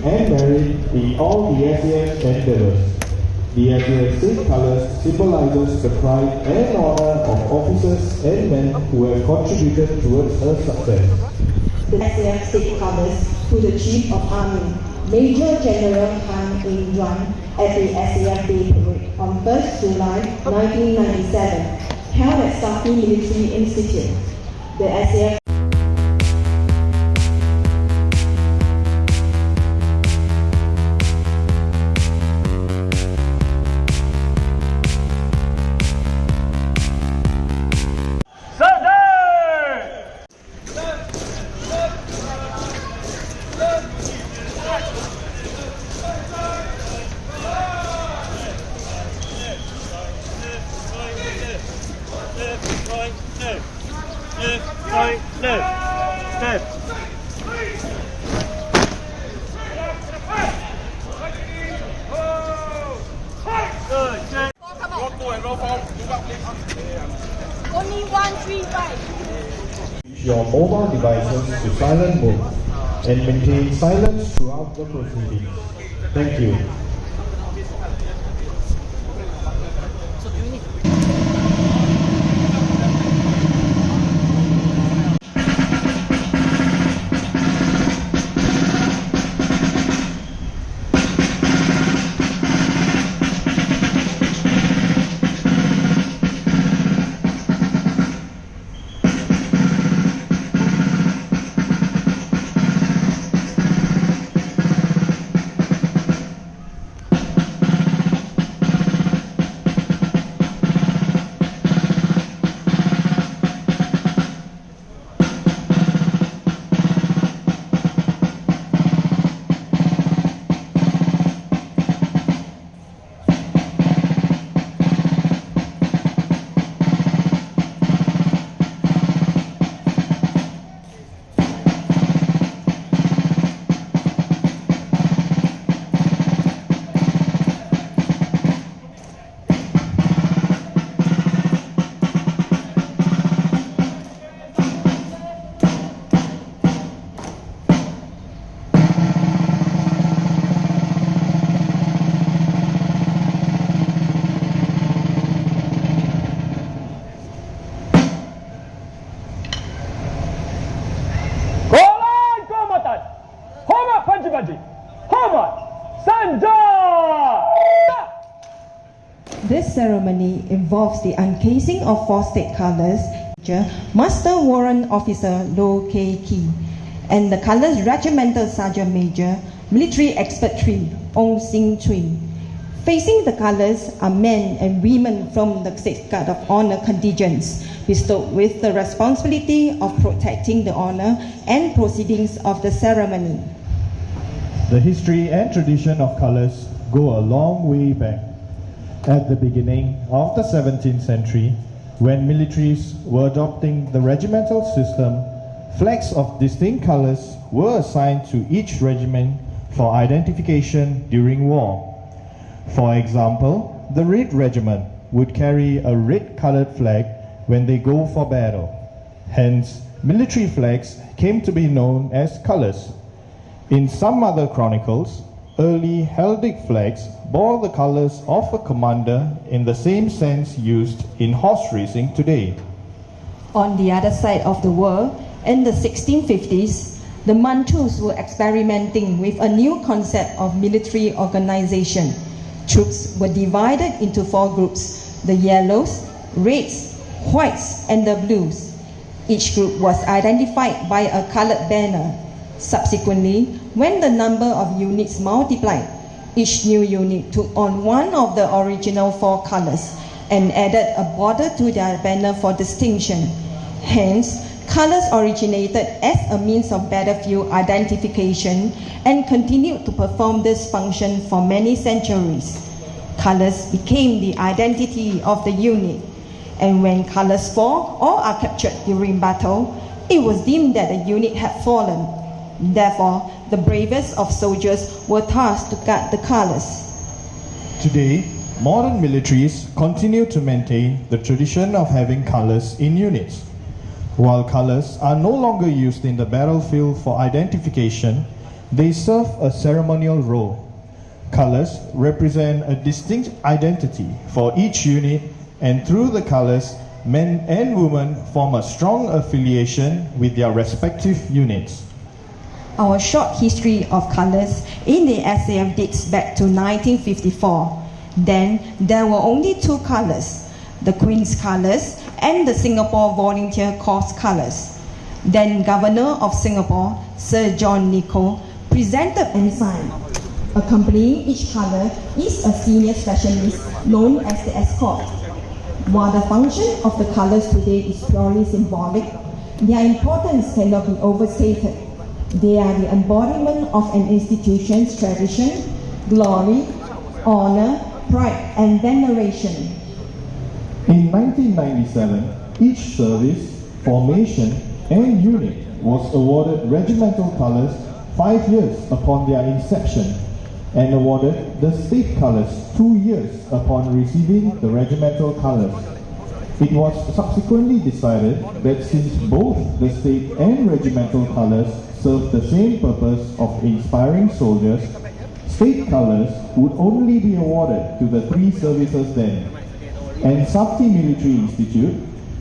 and merit in all the SAF endeavours. The SAF state colours symbolises the pride and honour of officers and men who have contributed towards her success. The SAF state colours to the Chief of Army, Major General Han In-Juan, at the SAF Day Parade on 1st July 1997, held at Safi Military Institute. The SAF Only 135. Switch your mobile devices to silent mode and maintain silence throughout the proceedings. Thank you. This ceremony involves the uncasing of 4 state colours, Master Warrant Officer Low K. Kee, and the colours Regimental Sergeant Major, Military Expert 3, Ong Sing Chui. Facing the colours are men and women from the State Guard of Honour contingents, bestowed with the responsibility of protecting the honour and proceedings of the ceremony. The history and tradition of colours go a long way back. At the beginning of the 17th century, when militaries were adopting the regimental system, flags of distinct colours were assigned to each regiment for identification during war. For example, the Red Regiment would carry a red-coloured flag when they go for battle. Hence, military flags came to be known as colours. In some other chronicles, early Heldic flags bore the colours of a commander in the same sense used in horse racing today. On the other side of the world, in the 1650s, the Manchus were experimenting with a new concept of military organization. Troops were divided into 4 groups: the yellows, reds, whites, and the blues. Each group was identified by a colored banner. Subsequently, when the number of units multiplied, each new unit took on one of the original 4 colors and added a border to their banner for distinction. Hence, colors originated as a means of battlefield identification and continued to perform this function for many centuries. Colors became the identity of the unit, and when colors fall or are captured during battle, it was deemed that the unit had fallen. Therefore, the bravest of soldiers were tasked to guard the colors. Today, modern militaries continue to maintain the tradition of having colors in units. While colors are no longer used in the battlefield for identification, They serve a ceremonial role. Colors represent a distinct identity for each unit, and through the colors, men and women form a strong affiliation with their respective units. Our short history of colors in the SAF dates back to 1954. Then there were only two colors, the Queen's colors and the Singapore Volunteer Corps colors. Then Governor of Singapore, Sir John Nicoll, presented ensign. Accompanying each color is a senior specialist known as the escort. While the function of the colors today is purely symbolic, their importance cannot be overstated. They are the embodiment of an institution's tradition, glory, honor, pride, and veneration. In 1997, each service, formation, and unit was awarded regimental colours 5 years upon their inception, and awarded the state colours 2 years upon receiving the regimental colours. It was subsequently decided that since both the state and regimental colours served the same purpose of inspiring soldiers, state colours would only be awarded to the 3 services then. And Safti Military Institute,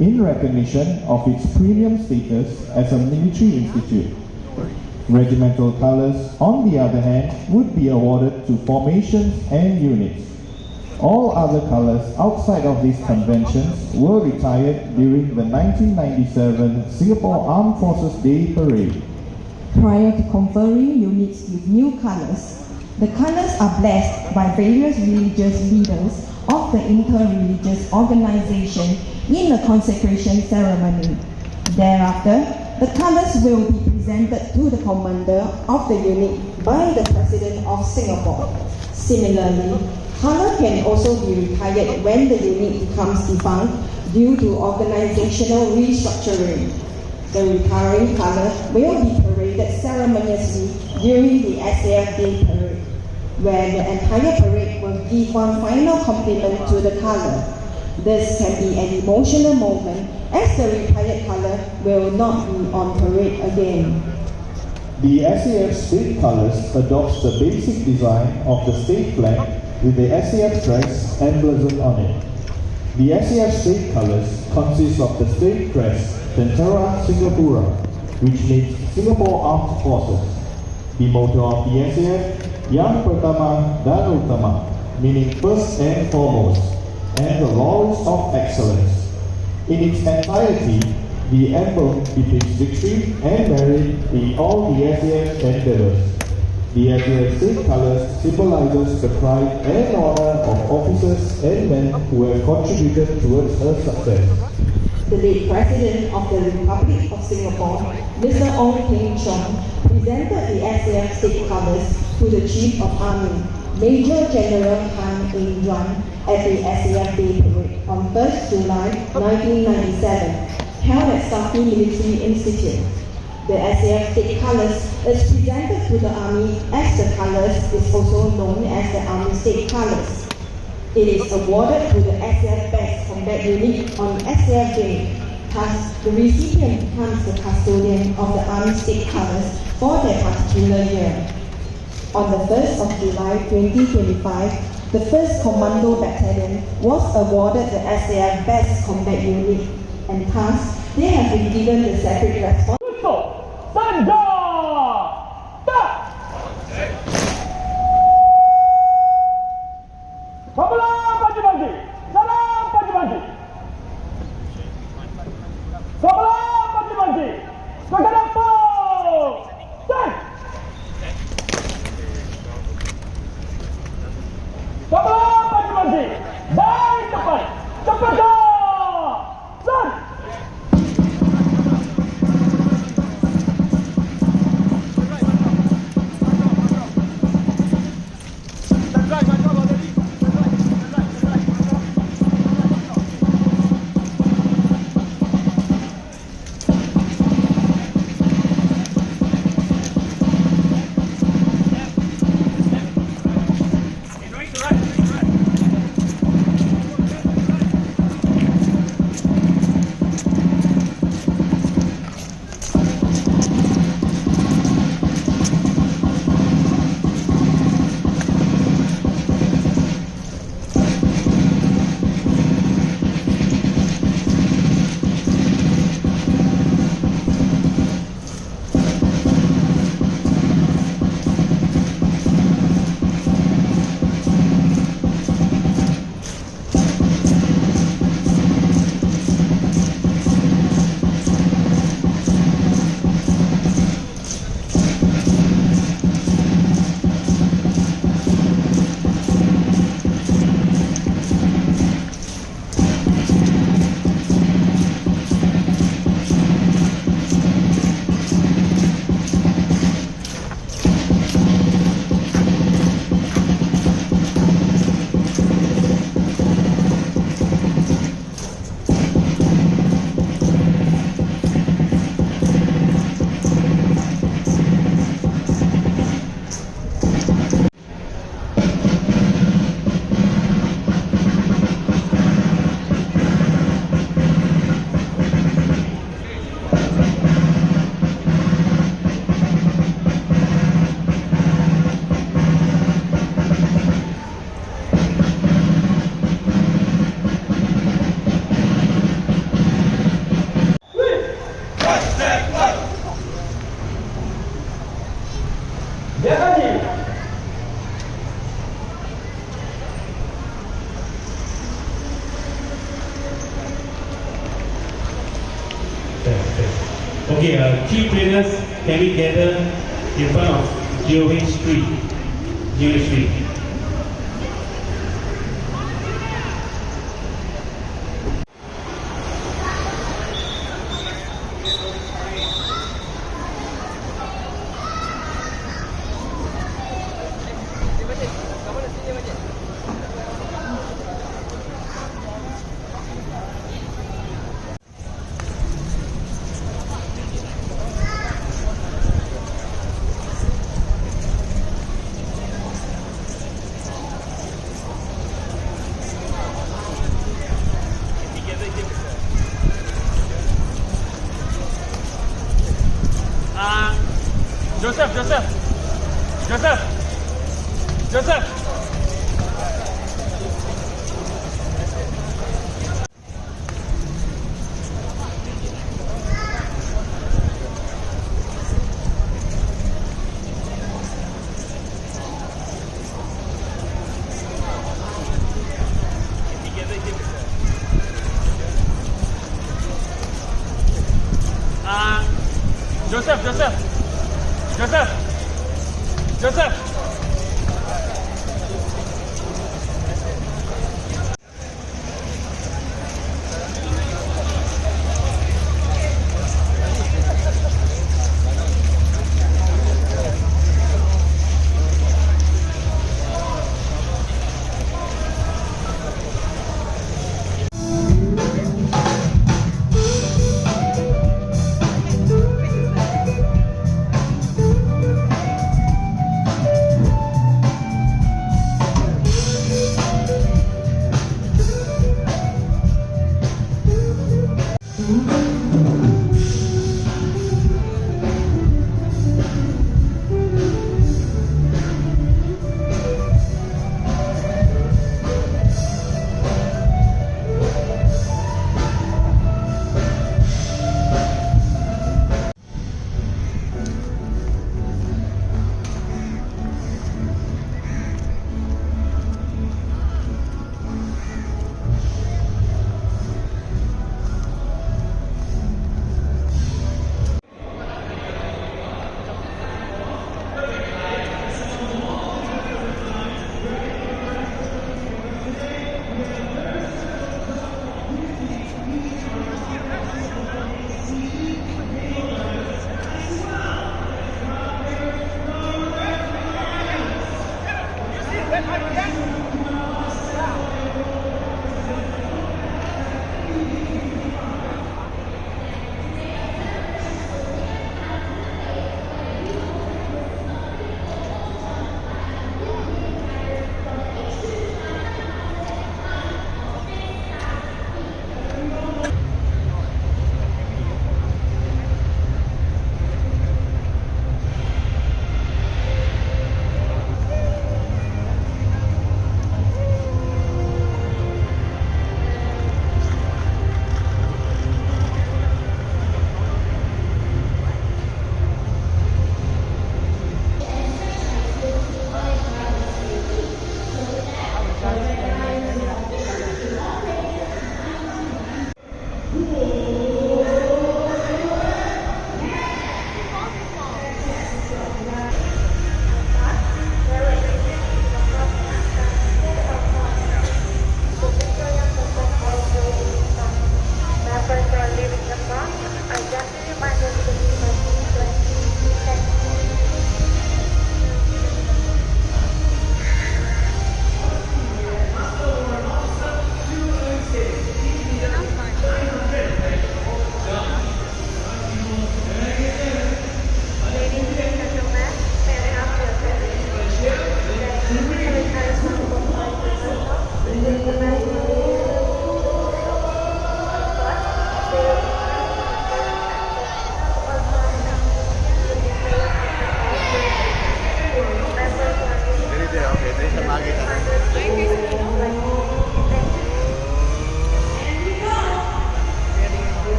in recognition of its premium status as a military institute. Regimental colours, on the other hand, would be awarded to formations and units. All other colours outside of these conventions were retired during the 1997 Singapore Armed Forces Day Parade. Prior to conferring units with new colours, the colours are blessed by various religious leaders of the inter-religious organisation in a consecration ceremony. Thereafter, the colours will be presented to the commander of the unit by the President of Singapore. Similarly, colour can also be retired when the unit becomes defunct due to organisational restructuring. The retiring colour will be paraded ceremoniously during the SAF Day Parade, where the entire parade will give one final compliment to the colour. This can be an emotional moment as the retired colour will not be on parade again. The SAF state colours adopts the basic design of the state flag with the SAF crest emblazoned on it. The SAF state colours consist of the state crest, National Singapura, which means Singapore Armed Forces. The motto of the SAF, Yang Pertama dan Utama, meaning first and foremost, and the laurels of excellence. In its entirety, the emblem depicts victory and merit in all the SAF endeavours. The SAF state colours symbolizes the pride and honour of officers and men who have contributed towards her success. The late President of the Republic of Singapore, Mr. Ong Teng Cheong, presented the SAF state colours to the Chief of Army, Major General Han In Yuan, at the SAF Day Parade on 1st July 1997, held at Safti Military Institute. The SAF state colours is presented to the Army as the colours is also known as the Army State Colours. It is awarded to the SAF Best Combat Unit on SAF Day. Thus, the recipient becomes the custodian of the Army State Colours for their particular year. On the 1st of July 2025, the 1st Commando Battalion was awarded the SAF Best Combat Unit, and thus, they have been given the separate responsibility. Okay, key players, can we gather in front of GOH Street? GOH Street. Joseph! Joseph!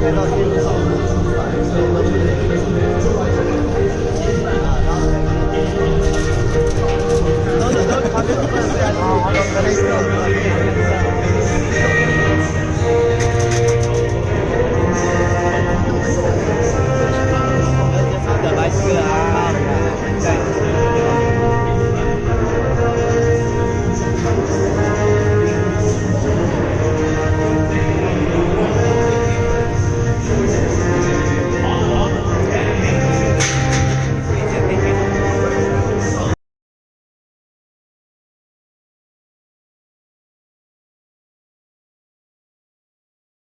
Hello.